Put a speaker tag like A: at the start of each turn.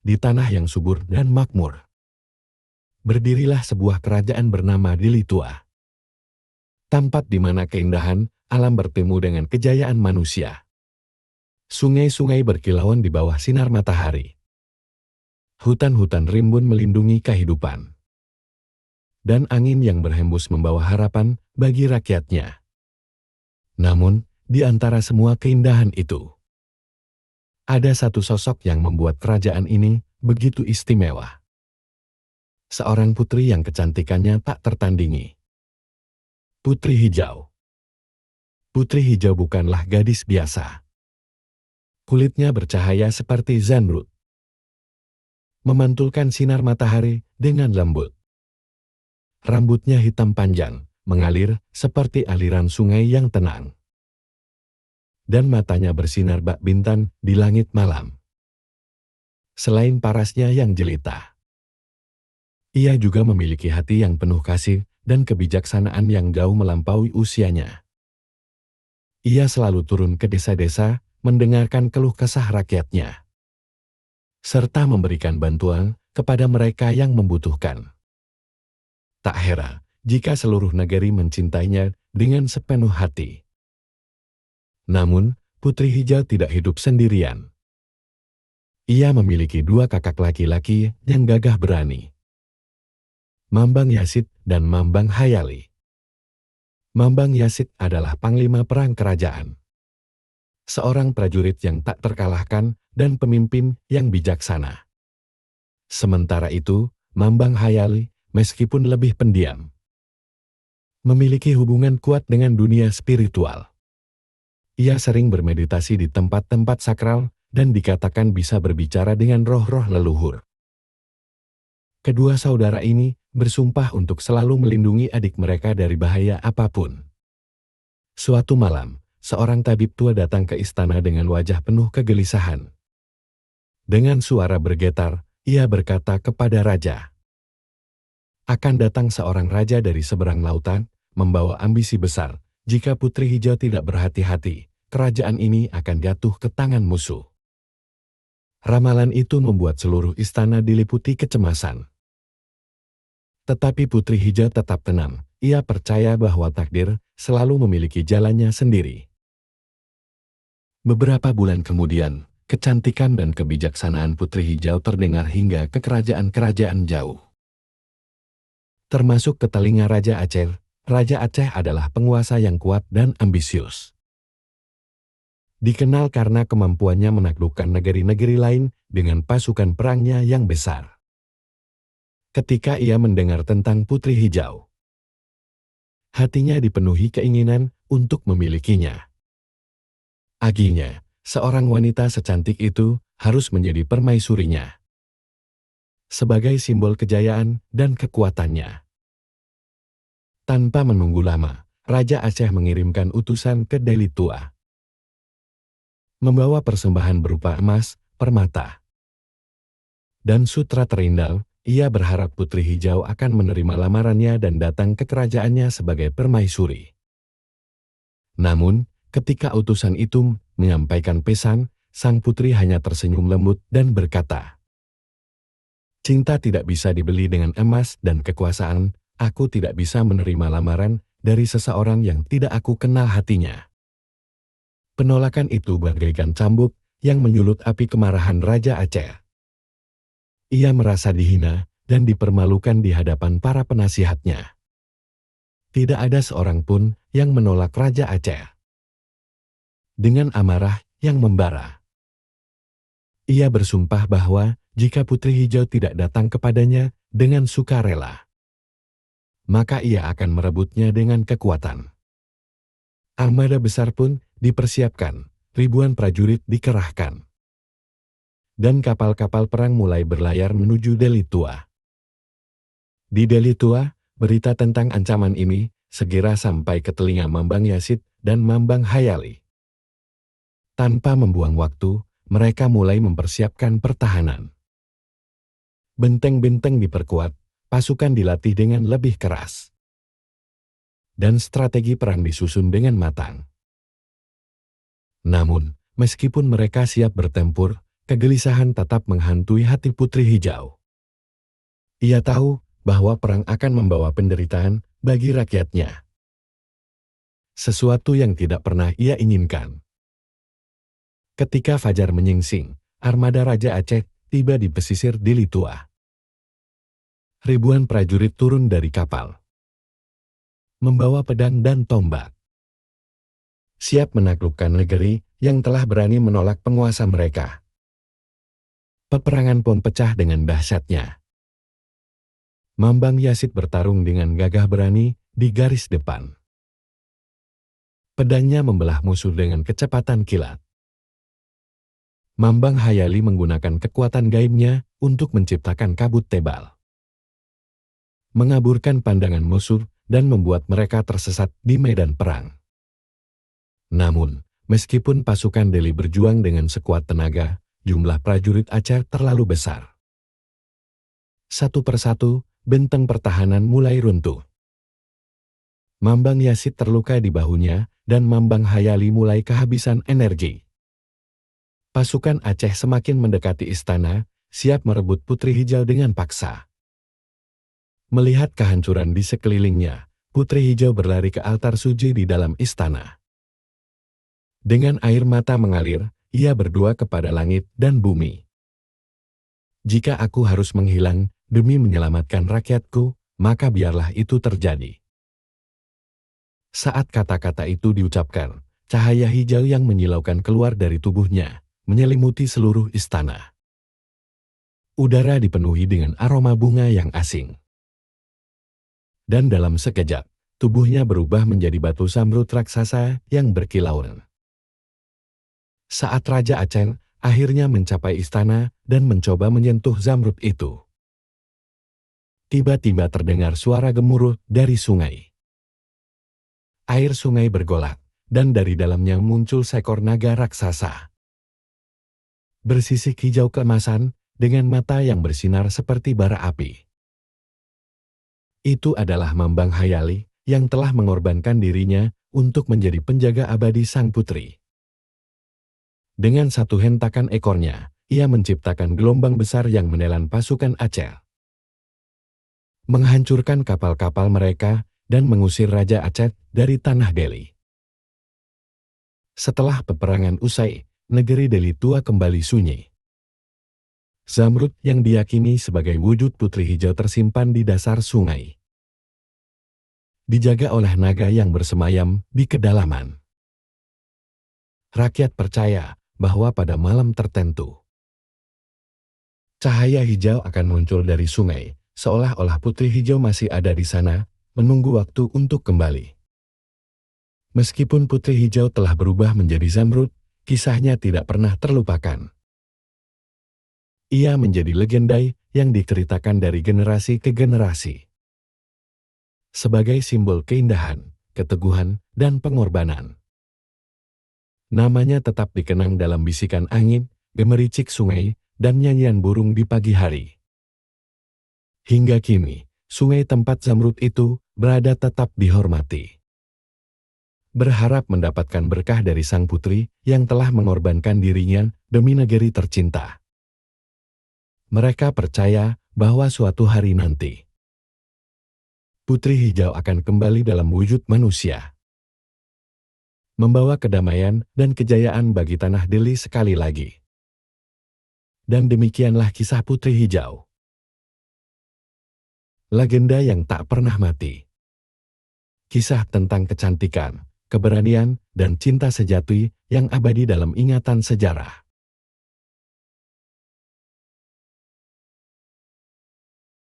A: di tanah yang subur dan makmur, berdirilah sebuah kerajaan bernama Delitua. Tempat di mana keindahan alam bertemu dengan kejayaan manusia. Sungai-sungai berkilauan di bawah sinar matahari. Hutan-hutan rimbun melindungi kehidupan. Dan angin yang berhembus membawa harapan bagi rakyatnya. Namun, di antara semua keindahan itu, ada satu sosok yang membuat kerajaan ini begitu istimewa. Seorang putri yang kecantikannya tak tertandingi. Putri Hijau. Putri Hijau bukanlah gadis biasa. Kulitnya bercahaya seperti zamrud, memantulkan sinar matahari dengan lembut. Rambutnya hitam panjang, mengalir seperti aliran sungai yang tenang. Dan matanya bersinar bak bintang di langit malam. Selain parasnya yang jelita, ia juga memiliki hati yang penuh kasih dan kebijaksanaan yang jauh melampaui usianya. Ia selalu turun ke desa-desa, mendengarkan keluh kesah rakyatnya, serta memberikan bantuan kepada mereka yang membutuhkan. Tak heran jika seluruh negeri mencintainya dengan sepenuh hati. Namun, Putri Hijau tidak hidup sendirian. Ia memiliki dua kakak laki-laki yang gagah berani. Mambang Yasid dan Mambang Hayali. Mambang Yasid adalah panglima perang kerajaan. Seorang prajurit yang tak terkalahkan dan pemimpin yang bijaksana. Sementara itu, Mambang Hayali, meskipun lebih pendiam, memiliki hubungan kuat dengan dunia spiritual. Ia sering bermeditasi di tempat-tempat sakral dan dikatakan bisa berbicara dengan roh-roh leluhur. Kedua saudara ini bersumpah untuk selalu melindungi adik mereka dari bahaya apapun. Suatu malam, seorang tabib tua datang ke istana dengan wajah penuh kegelisahan. Dengan suara bergetar, ia berkata kepada raja, "Akan datang seorang raja dari seberang lautan, membawa ambisi besar. Jika Putri Hijau tidak berhati-hati, kerajaan ini akan jatuh ke tangan musuh." Ramalan itu membuat seluruh istana diliputi kecemasan. Tetapi Putri Hijau tetap tenang. Ia percaya bahwa takdir selalu memiliki jalannya sendiri. Beberapa bulan kemudian, kecantikan dan kebijaksanaan Putri Hijau terdengar hingga ke kerajaan-kerajaan jauh. Termasuk ke telinga Raja Aceh. Raja Aceh adalah penguasa yang kuat dan ambisius. Dikenal karena kemampuannya menaklukkan negeri-negeri lain dengan pasukan perangnya yang besar. Ketika ia mendengar tentang Putri Hijau, hatinya dipenuhi keinginan untuk memilikinya. Aginya, seorang wanita secantik itu harus menjadi permaisurinya. Sebagai simbol kejayaan dan kekuatannya. Tanpa menunggu lama, Raja Aceh mengirimkan utusan ke Delitua. Membawa persembahan berupa emas, permata, dan sutra terindah. Ia berharap Putri Hijau akan menerima lamarannya dan datang ke kerajaannya sebagai permaisuri. Namun, ketika utusan itu menyampaikan pesan, sang putri hanya tersenyum lembut dan berkata, "Cinta tidak bisa dibeli dengan emas dan kekuasaan. Aku tidak bisa menerima lamaran dari seseorang yang tidak aku kenal hatinya." Penolakan itu bagaikan cambuk yang menyulut api kemarahan Raja Aceh. Ia merasa dihina dan dipermalukan di hadapan para penasihatnya. Tidak ada seorang pun yang menolak Raja Aceh. Dengan amarah yang membara, ia bersumpah bahwa jika Putri Hijau tidak datang kepadanya dengan sukarela, maka ia akan merebutnya dengan kekuatan. Armada besar pun dipersiapkan, ribuan prajurit dikerahkan. Dan kapal-kapal perang mulai berlayar menuju Delitua. Di Delitua, berita tentang ancaman ini segera sampai ke telinga Mambang Yasid dan Mambang Hayali. Tanpa membuang waktu, mereka mulai mempersiapkan pertahanan. Benteng-benteng diperkuat, pasukan dilatih dengan lebih keras. Dan strategi perang disusun dengan matang. Namun, meskipun mereka siap bertempur, kegelisahan tetap menghantui hati Putri Hijau. Ia tahu bahwa perang akan membawa penderitaan bagi rakyatnya. Sesuatu yang tidak pernah ia inginkan. Ketika fajar menyingsing, armada Raja Aceh tiba di pesisir Dili Tua. Ribuan prajurit turun dari kapal, membawa pedang dan tombak, siap menaklukkan negeri yang telah berani menolak penguasa mereka. Peperangan pun pecah dengan dahsyatnya. Mambang Yasid bertarung dengan gagah berani di garis depan. Pedangnya membelah musuh dengan kecepatan kilat. Mambang Hayali menggunakan kekuatan gaibnya untuk menciptakan kabut tebal, mengaburkan pandangan musuh dan membuat mereka tersesat di medan perang. Namun, meskipun pasukan Deli berjuang dengan sekuat tenaga, jumlah prajurit Aceh terlalu besar. Satu persatu, benteng pertahanan mulai runtuh. Mambang Yasid terluka di bahunya, dan Mambang Hayali mulai kehabisan energi. Pasukan Aceh semakin mendekati istana, siap merebut Putri Hijau dengan paksa. Melihat kehancuran di sekelilingnya, Putri Hijau berlari ke altar suci di dalam istana. Dengan air mata mengalir, ia berdoa kepada langit dan bumi. Jika aku harus menghilang demi menyelamatkan rakyatku, maka biarlah itu terjadi. Saat kata-kata itu diucapkan, cahaya hijau yang menyilaukan keluar dari tubuhnya, menyelimuti seluruh istana. Udara dipenuhi dengan aroma bunga yang asing. Dan dalam sekejap, tubuhnya berubah menjadi batu zamrud raksasa yang berkilauan. Saat Raja Aceh akhirnya mencapai istana dan mencoba menyentuh zamrud itu, tiba-tiba terdengar suara gemuruh dari sungai. Air sungai bergolak, dan dari dalamnya muncul seekor naga raksasa. Bersisik hijau keemasan, dengan mata yang bersinar seperti bara api. Itu adalah Mambang Hayali, yang telah mengorbankan dirinya untuk menjadi penjaga abadi sang putri. Dengan satu hentakan ekornya, ia menciptakan gelombang besar yang menelan pasukan Aceh, menghancurkan kapal-kapal mereka, dan mengusir Raja Aceh dari tanah Deli. Setelah peperangan usai, negeri Deli Tua kembali sunyi. Zamrud yang diyakini sebagai wujud Putri Hijau tersimpan di dasar sungai, dijaga oleh naga yang bersemayam di kedalaman. Rakyat percaya bahwa pada malam tertentu, cahaya hijau akan muncul dari sungai, seolah-olah Putri Hijau masih ada di sana, menunggu waktu untuk kembali. Meskipun Putri Hijau telah berubah menjadi zamrud, kisahnya tidak pernah terlupakan. Ia menjadi legenda yang diceritakan dari generasi ke generasi, sebagai simbol keindahan, keteguhan, dan pengorbanan. Namanya tetap dikenang dalam bisikan angin, gemericik sungai, dan nyanyian burung di pagi hari. Hingga kini, sungai tempat zamrud itu berada tetap dihormati. Berharap mendapatkan berkah dari sang putri yang telah mengorbankan dirinya demi negeri tercinta. Mereka percaya bahwa suatu hari nanti, Putri Hijau akan kembali dalam wujud manusia, membawa kedamaian dan kejayaan bagi tanah Deli sekali lagi. Dan demikianlah kisah Putri Hijau, legenda yang tak pernah mati. Kisah tentang kecantikan, keberanian, dan cinta sejati yang abadi dalam ingatan sejarah.